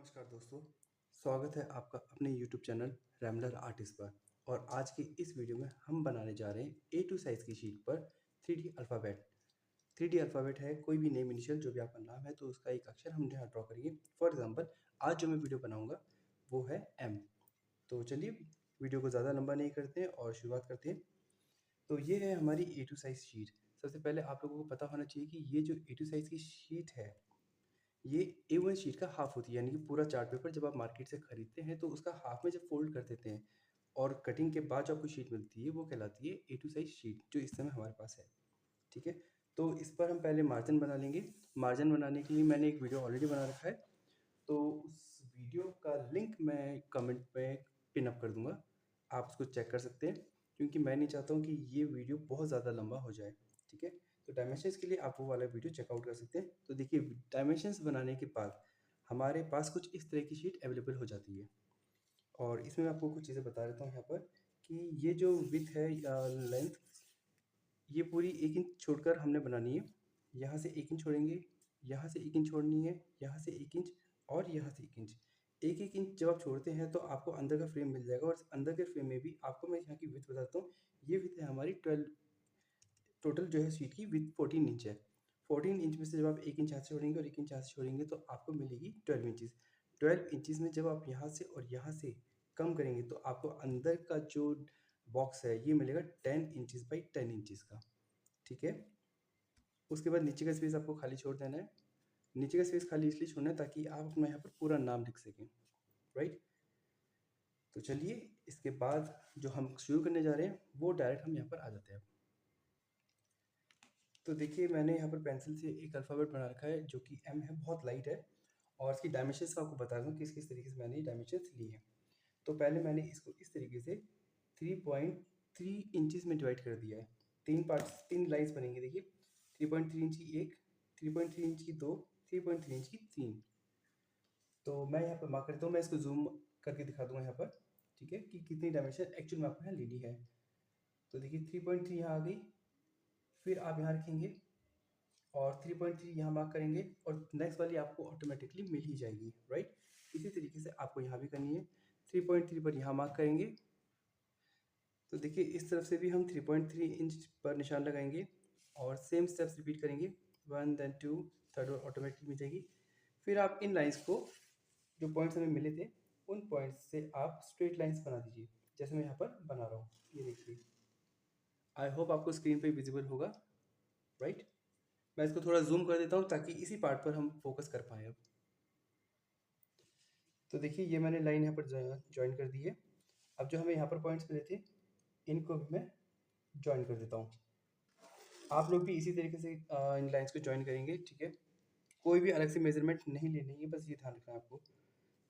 नमस्कार दोस्तों, स्वागत है आपका अपने YouTube चैनल रैमलर आर्टिस्ट पर। और आज की इस वीडियो में हम बनाने जा रहे हैं A2 साइज़ की शीट पर 3D अल्फ़ाबेट। 3D अल्फ़ाबेट है कोई भी नेम इनिशियल जो भी आपका नाम है तो उसका एक अक्षर हम यहाँ ड्रॉ करेंगे। फॉर एग्जांपल आज जो मैं वीडियो बनाऊंगा वो है M। तो चलिए वीडियो को ज़्यादा लंबा नहीं करते हैं और शुरुआत करते हैं। तो ये है हमारी A2 साइज़ शीट। सबसे पहले आप लोगों को पता होना चाहिए कि ये जो A2 साइज़ की शीट है ये A1 शीट का हाफ होती है, यानी कि पूरा चार्ट पेपर जब आप मार्केट से खरीदते हैं तो उसका हाफ में जब फोल्ड कर देते हैं और कटिंग के बाद जो आपको शीट मिलती है वो कहलाती है A2 साइज शीट, जो इस समय हमारे पास है। ठीक है, तो इस पर हम पहले मार्जिन बना लेंगे। मार्जिन बनाने के लिए मैंने एक वीडियो ऑलरेडी बना रखा है, तो उस वीडियो का लिंक मैं कमेंट में पिन अप कर दूंगा, आप उसको चेक कर सकते हैं, क्योंकि मैं नहीं चाहता हूँ कि ये वीडियो बहुत ज़्यादा लंबा हो जाए। ठीक है, तो डायमेंशंस के लिए आप वो वाला वीडियो चेकआउट कर सकते हैं। तो देखिए, डायमेंशंस बनाने के बाद हमारे पास कुछ इस तरह की शीट अवेलेबल हो जाती है। और इसमें मैं आपको कुछ चीज़ें बता देता हूँ यहाँ पर कि ये जो विड्थ है लेंथ, ये पूरी 1 इंच छोड़कर हमने बनानी है। यहाँ से 1 इंच छोड़ेंगे, यहाँ से 1 इंच छोड़नी है, यहाँ से 1 इंच और यहाँ से 1 इंच। 1-1 इंच जब आप छोड़ते हैं तो आपको अंदर का फ्रेम मिल जाएगा, और अंदर के फ्रेम में भी आपको मैं यहाँ की विड्थ बताता हूँ। ये विड्थ है हमारी 12, टोटल जो है शीट की विड्थ 14 इंच है। 14 इंच में से जब आप 1 इंच यहाँ से छोड़ेंगे और 1 इंच यहाँ से छोड़ेंगे तो आपको मिलेगी 12 इंचेस। 12 इंचेस में जब आप यहाँ से और यहाँ से कम करेंगे तो आपको अंदर का जो बॉक्स है ये मिलेगा 10 इंचेस बाई 10 इंचेस का। ठीक है, उसके बाद नीचे का स्पेस आपको खाली छोड़ देना है। नीचे का स्पेस खाली इसलिए छोड़ना है ताकि आप अपना यहाँ पर पूरा नाम लिख सकें। राइट, तो चलिए इसके बाद जो हम शुरू करने जा रहे हैं वो डायरेक्ट हम यहाँ पर आ जाते हैं। तो देखिए, मैंने यहाँ पर पेंसिल से एक अल्फ़ाबेट बना रखा है जो कि M है, बहुत लाइट है। और इसकी डायमेंशंस मैं आपको बता दूँ किस किस तरीके से मैंने ये डायमेंशंस ली हैं। तो पहले मैंने इसको इस तरीके से 3.3 इंचेस में डिवाइड कर दिया है। 3 पार्ट्स, 3 लाइन्स बनेंगी। देखिए, 3.3 इंच की एक, 3.3 इंच की दो, 3.3 इंच की तीन। तो मैं यहाँ पर मार्क करता हूँ, मैं इसको जूम करके दिखा दूंगा यहाँ पर। ठीक है, कि कितनी डायमेंशन एक्चुअल में आपको यहाँ लेनी है। तो देखिए 3.3 यहाँ आ गई, फिर आप यहाँ रखेंगे और 3.3 यहाँ मार्क करेंगे और नेक्स्ट वाली आपको ऑटोमेटिकली मिल ही जाएगी। राइट, इसी तरीके से आपको यहाँ भी करनी है। 3.3 पर यहाँ मार्क करेंगे। तो देखिए, इस तरफ से भी हम 3.3 इंच पर निशान लगाएंगे और सेम स्टेप्स रिपीट करेंगे, 1 देन 2, थर्ड और ऑटोमेटिकली मिल जाएगी। फिर आप इन लाइंस को, जो पॉइंट्स हमें मिले थे, उन पॉइंट्स से आप स्ट्रेट लाइंस बना दीजिए, जैसे मैं यहाँ पर बना रहा हूँ। ये देखिए, आई होप आपको स्क्रीन पे विजिबल होगा। राइट, मैं इसको थोड़ा जूम कर देता हूँ ताकि इसी पार्ट पर हम फोकस कर पाएँ अब। तो देखिए, ये मैंने लाइन यहाँ पर ज्वाइन कर दी है। अब जो हमें यहाँ पर पॉइंट्स मिले थे इनको भी मैं ज्वाइन कर देता हूँ। आप लोग भी इसी तरीके से इन लाइंस को ज्वाइन करेंगे। ठीक है, कोई भी अलग से मेजरमेंट नहीं लेनी है, बस ये ध्यान रखना है आपको।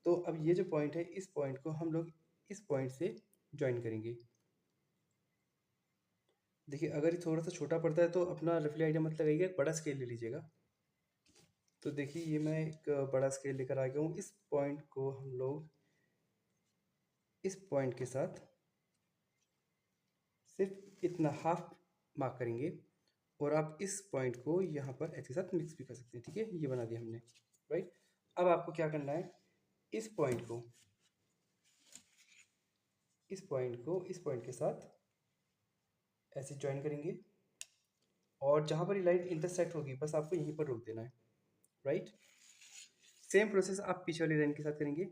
तो अब ये जो पॉइंट है, इस पॉइंट को हम लोग इस पॉइंट से ज्वाइन करेंगे। देखिए, अगर ये थोड़ा सा छोटा पड़ता है तो अपना रफली आइडिया मत लगाइएगा, एक बड़ा स्केल ले लीजिएगा। तो देखिए, ये मैं एक बड़ा स्केल लेकर आ गया हूँ। इस पॉइंट को हम लोग इस पॉइंट के साथ सिर्फ इतना हाफ मार्क करेंगे, और आप इस पॉइंट को यहाँ पर एच के साथ मिक्स भी कर सकते हैं। ठीक है, ये बना दिया हमने। राइट, अब आपको क्या करना है, इस पॉइंट को इस पॉइंट के साथ ऐसे ज्वाइन करेंगे, और जहाँ पर ये लाइन इंटरसेक्ट होगी बस आपको यहीं पर रोक देना है। राइट, सेम प्रोसेस आप पीछे वाली लाइन के साथ करेंगे।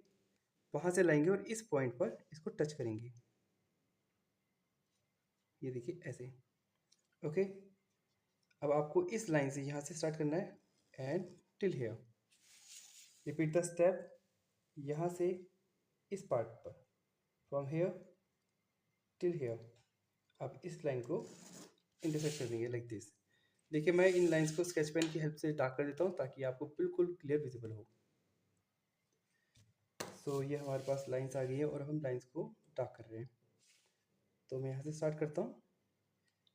वहाँ से लाएंगे और इस पॉइंट पर इसको टच करेंगे। ये देखिए ऐसे। ओके, अब आपको इस लाइन से यहाँ से स्टार्ट करना है and till here. Repeat the step, यहाँ से इस पार्ट पर, फ्रॉम हेयर टिल हेयर। अब इस लाइन को इंटरसेक्ट कर देंगे लाइक दिस। देखिए, मैं इन लाइंस को स्केच पेन की हेल्प से डार्क कर देता हूँ ताकि आपको बिल्कुल क्लियर विजिबल हो। सो ये हमारे पास लाइंस आ गई है और हम लाइंस को डार्क कर रहे हैं। तो मैं यहाँ से स्टार्ट करता हूँ।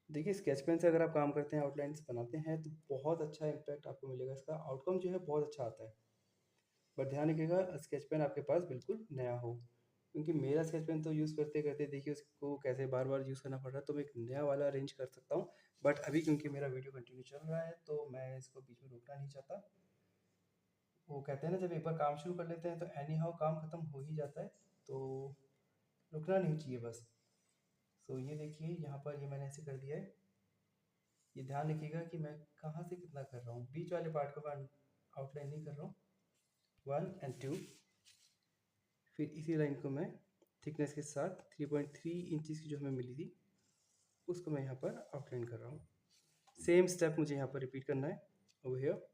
देखिए, स्केच पेन से अगर आप काम करते हैं, आउटलाइंस बनाते हैं, तो बहुत अच्छा इम्पैक्ट आपको मिलेगा। इसका आउटकम जो है बहुत अच्छा आता है। बट ध्यान रखिएगा स्केच पेन आपके पास बिल्कुल नया हो, क्योंकि मेरा स्केच पेन तो यूज़ करते करते देखिए उसको कैसे बार बार यूज़ करना पड़ रहा है, तो मैं एक नया वाला अरेंज कर सकता हूँ। बट अभी क्योंकि मेरा वीडियो कंटिन्यू चल रहा है तो मैं इसको बीच में रोकना नहीं चाहता। वो कहते हैं ना, जब एक बार काम शुरू कर लेते हैं तो एनी हाउ काम ख़त्म हो ही जाता है, तो रुकना नहीं चाहिए बस। तो ये देखिए यहाँ पर ये मैंने ऐसे कर दिया है। ये ध्यान रखिएगा कि मैं कहाँ से कितना कर रहा हूँ, बीच वाले पार्ट को मैं आउटलाइन नहीं कर रहा हूँ। 1 and 2। फिर इसी लाइन को मैं थिकनेस के साथ 3.3 इंचज़ की जो हमें मिली थी उसको मैं यहाँ पर आउटलाइन कर रहा हूँ। सेम स्टेप मुझे यहाँ पर रिपीट करना है ओवर हियर।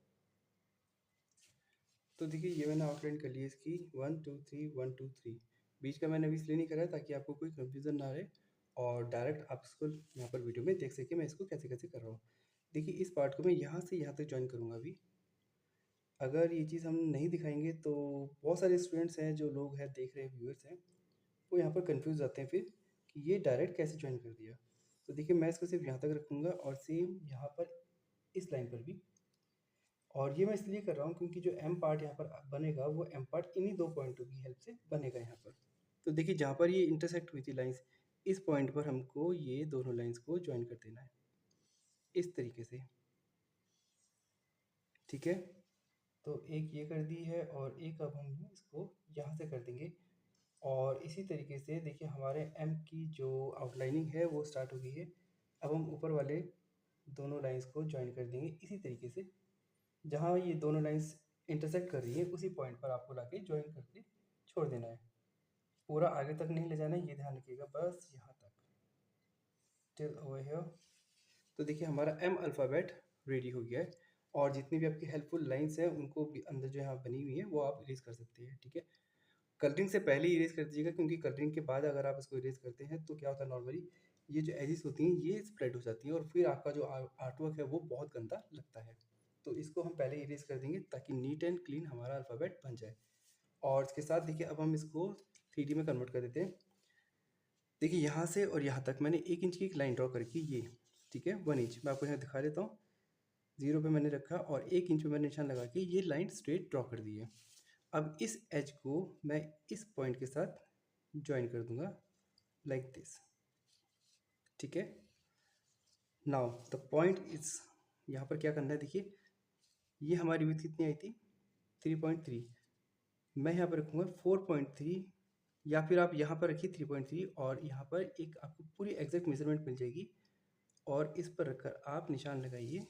तो देखिए ये मैंने आउटलाइन कर ली है इसकी 1 2 3 1 2 3। बीच का मैंने अभी इसलिए नहीं करा ताकि आपको कोई कंफ्यूजन ना रहे और डायरेक्ट आप इसको यहाँ पर वीडियो में देख सकें मैं इसको कैसे कैसे कर रहा हूँ। देखिए इस पार्ट को मैं यहाँ से यहाँ तक ज्वाइन करूँगा अभी। अगर ये चीज़ हम नहीं दिखाएंगे तो बहुत सारे स्टूडेंट्स हैं, जो लोग हैं देख रहे हैं, व्यूअर्स हैं, वो यहाँ पर कंफ्यूज जाते हैं फिर कि ये डायरेक्ट कैसे ज्वाइन कर दिया। तो देखिए मैं इसको सिर्फ यहाँ तक रखूँगा और सेम यहाँ पर इस लाइन पर भी। और ये मैं इसलिए कर रहा हूँ क्योंकि जो एम पार्ट यहाँ पर बनेगा वो एम पार्ट इन्हीं दो पॉइंटों की हेल्प से बनेगा यहाँ पर। तो देखिए जहाँ पर ये इंटरसेक्ट हुई थी लाइंस, इस पॉइंट पर हमको ये दोनों लाइंस को ज्वाइन कर देना है इस तरीके से, ठीक है। तो एक ये कर दी है और एक अब हम इसको यहाँ से कर देंगे। और इसी तरीके से देखिए हमारे एम की जो आउटलाइनिंग है वो स्टार्ट हो गई है। अब हम ऊपर वाले दोनों लाइंस को ज्वाइन कर देंगे इसी तरीके से। जहाँ ये दोनों लाइंस इंटरसेक्ट कर रही है उसी पॉइंट पर आपको लाके ज्वाइन करके छोड़ देना है। पूरा आगे तक नहीं ले जाना है, ये ध्यान रखिएगा, बस यहाँ तक टिल ओवर हियर। तो देखिए हमारा एम अल्फ़ाबेट रेडी हो गया है। और जितनी भी आपकी हेल्पफुल लाइंस हैं उनको भी अंदर जो यहाँ बनी हुई है वो आप इरेज कर सकते हैं, ठीक है। कलरिंग से पहले इरेज कर दीजिएगा क्योंकि कलरिंग के बाद अगर आप इसको इरेज करते हैं तो क्या होता है, नॉर्मली ये जो एजेस होती हैं ये स्प्रेड हो जाती हैं और फिर आपका जो आर्टवर्क है वो बहुत गंदा लगता है। तो इसको हम पहले इरेज कर देंगे ताकि नीट एंड क्लीन हमारा अल्फ़ाबेट बन जाए। और इसके साथ देखिए अब हम इसको 3D में कन्वर्ट कर देते हैं। देखिए यहाँ से और यहाँ तक मैंने 1 इंच की एक लाइन ड्रॉ करके ये, ठीक है, 1 इंच मैं आपको यहाँ दिखा देता हूँ। 0 पे मैंने रखा और 1 इंच पे मैंने निशान लगा के ये लाइन स्ट्रेट ड्रॉ कर दी है। अब इस एज को मैं इस पॉइंट के साथ ज्वाइन कर दूंगा लाइक दिस, ठीक है। नाउ द पॉइंट इज, यहाँ पर क्या करना है, देखिए ये हमारी विड्थ कितनी आई थी 3.3, मैं यहाँ पर रखूँगा 4.3 या फिर आप यहाँ पर रखिए 3.3 और यहाँ पर एक आपको पूरी एग्जैक्ट मेजरमेंट मिल जाएगी। और इस पर रखकर आप निशान लगाइए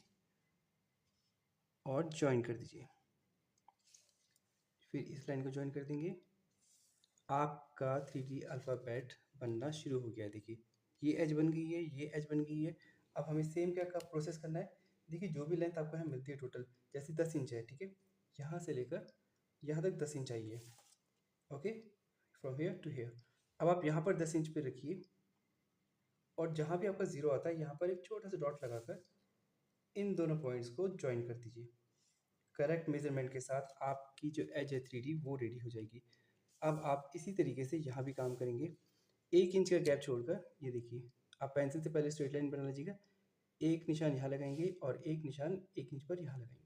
और ज्वाइन कर दीजिए। फिर इस लाइन को ज्वाइन कर देंगे। आपका 3D अल्फ़ाबेट बनना शुरू हो गया है। देखिए ये एज बन गई है, ये एज बन गई है। अब हमें सेम क्या का प्रोसेस करना है। देखिए जो भी लेंथ आपको यहाँ मिलती है टोटल, जैसे 10 इंच है, ठीक है, यहाँ से लेकर यहाँ तक 10 इंच आई है, okay, from here to here. अब आप यहाँ पर 10 इंच पे रखिए और जहाँ भी आपका ज़ीरो आता है यहाँ पर एक छोटा सा डॉट लगाकर इन दोनों पॉइंट्स को ज्वाइन कर दीजिए। करेक्ट मेजरमेंट के साथ आपकी जो एज है 3D वो रेडी हो जाएगी। अब आप इसी तरीके से यहाँ भी काम करेंगे। 1 इंच का गैप छोड़कर, ये देखिए आप पेंसिल से पहले स्ट्रेट लाइन बना लीजिएगा। एक निशान यहाँ लगाएंगे और एक निशान 1 इंच पर यहाँ लगाएंगे।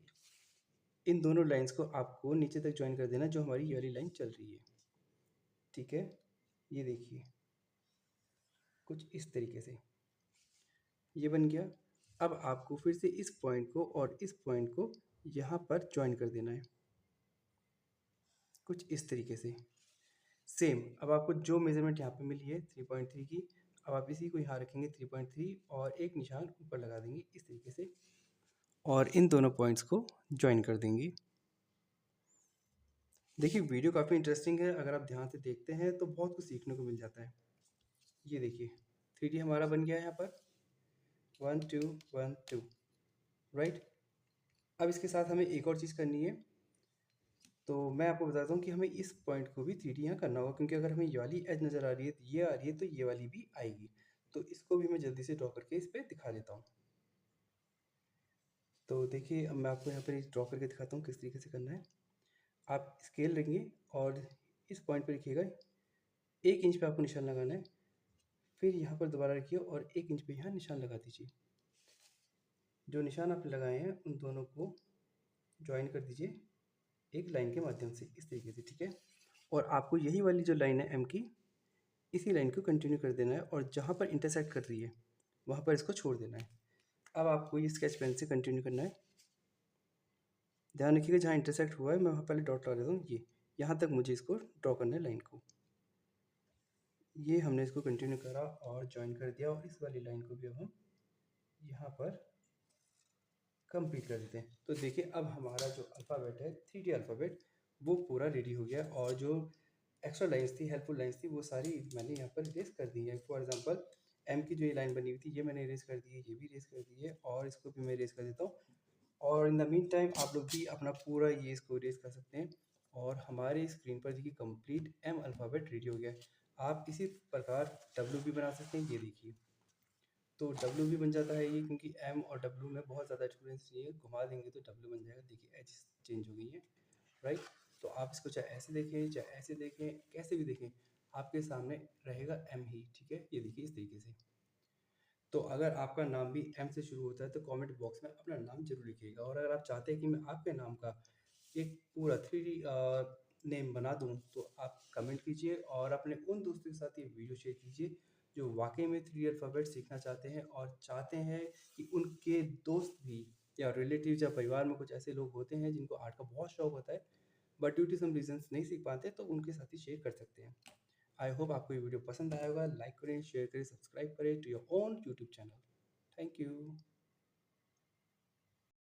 इन दोनों लाइंस को आपको नीचे तक ज्वाइन कर देना जो हमारी ये वाली लाइन चल रही है, ठीक है। ये देखिए कुछ इस तरीके से ये बन गया। अब आपको फिर से इस पॉइंट को और इस पॉइंट को यहाँ पर ज्वाइन कर देना है कुछ इस तरीके से सेम। अब आपको जो मेजरमेंट यहाँ पे मिली है 3.3 की, अब आप इसी को यहाँ रखेंगे 3.3 और एक निशान ऊपर लगा देंगे इस तरीके से और इन दोनों पॉइंट्स को ज्वाइन कर देंगे। देखिए वीडियो काफ़ी इंटरेस्टिंग है, अगर आप ध्यान से देखते हैं तो बहुत कुछ सीखने को मिल जाता है। ये देखिए 3D हमारा बन गया है यहाँ पर 1 2 1 2, राइट। अब इसके साथ हमें एक और चीज़ करनी है। तो मैं आपको बताता हूँ कि हमें इस पॉइंट को भी 3D यहाँ करना होगा क्योंकि अगर हमें ये वाली एज नज़र आ रही है, ये आ रही है, तो ये वाली भी आएगी। तो इसको भी मैं जल्दी से ड्रॉ करके इस पर दिखा देता हूँ। तो देखिए अब मैं आपको यहाँ पर ड्रॉ करके दिखाता हूँ किस तरीके से करना है। आप स्केल लेंगे और इस पॉइंट पर रखिएगा, 1 इंच पे आपको निशान लगाना है। फिर यहाँ पर दोबारा रखिए और 1 इंच पे यहाँ निशान लगा दीजिए। जो निशान आप लगाए हैं उन दोनों को ज्वाइन कर दीजिए एक लाइन के माध्यम से इस तरीके से, ठीक है। और आपको यही वाली जो लाइन है एम की, इसी लाइन को कंटिन्यू कर देना है और जहाँ पर इंटरसेक्ट कर रही है वहाँ पर इसको छोड़ देना है। अब आपको ये स्केच पेन से कंटिन्यू करना है। ध्यान रखिएगा जहाँ इंटरसेक्ट हुआ है मैं वहाँ पहले डॉट लगा देता हूँ। ये यहाँ तक मुझे इसको ड्रॉ करना है लाइन को। ये हमने इसको कंटिन्यू करा और ज्वाइन कर दिया, और इस वाली लाइन को भी अब हम यहाँ पर कंप्लीट कर देते हैं। तो देखिए अब हमारा जो अल्फ़ाबेट है 3D अल्फ़ाबेट वो पूरा रेडी हो गया, और जो एक्स्ट्रा लाइन्स थी, हेल्पफुल लाइन्स थी, वो सारी मैंने यहाँ पर इरेज कर दी है। फॉर एग्जांपल एम की जो ये लाइन बनी हुई थी ये मैंने इरेज कर दी है, ये भी इरेज कर दी है, और इसको भी मैं इरेज कर देता हूँ। और इन द मीन टाइम आप लोग भी अपना पूरा ये इसको इरेज कर सकते हैं, और हमारी स्क्रीन पर देखिए कंप्लीट एम अल्फ़ाबेट रेडी हो गया है। आप इसी प्रकार डब्ल्यू भी बना सकते हैं, ये देखिए। तो डब्ल्यू भी बन जाता है ये, क्योंकि एम और डब्ल्यू में बहुत ज़्यादा डिफरेंस नहीं है, घुमा देंगे तो डब्ल्यू बन जाएगा। देखिए एज चेंज हो गई है, राइट। तो आप इसको चाहे ऐसे देखें चाहे ऐसे देखें, कैसे भी देखें, आपके सामने रहेगा एम ही, ठीक है। ये देखिए इस तरीके से। तो अगर आपका नाम भी एम से शुरू होता है तो कमेंट बॉक्स में अपना नाम जरूर लिखिएगा, और अगर आप चाहते हैं कि मैं आपके नाम का एक पूरा 3D नेम बना दूं तो आप कमेंट कीजिए, और अपने उन दोस्तों के साथ ये वीडियो शेयर कीजिए जो वाकई में 3D अल्फ़ाबेट सीखना चाहते हैं, और चाहते हैं कि उनके दोस्त भी या रिलेटिव या परिवार में कुछ ऐसे लोग होते हैं जिनको आर्ट का बहुत शौक होता है, but due to some reasons नहीं सीख पाते, तो उनके साथ ही शेयर कर सकते हैं। आई होप आपको ये वीडियो पसंद आया होगा। लाइक करें, शेयर करें, सब्सक्राइब करें to your own YouTube channel. Thank you.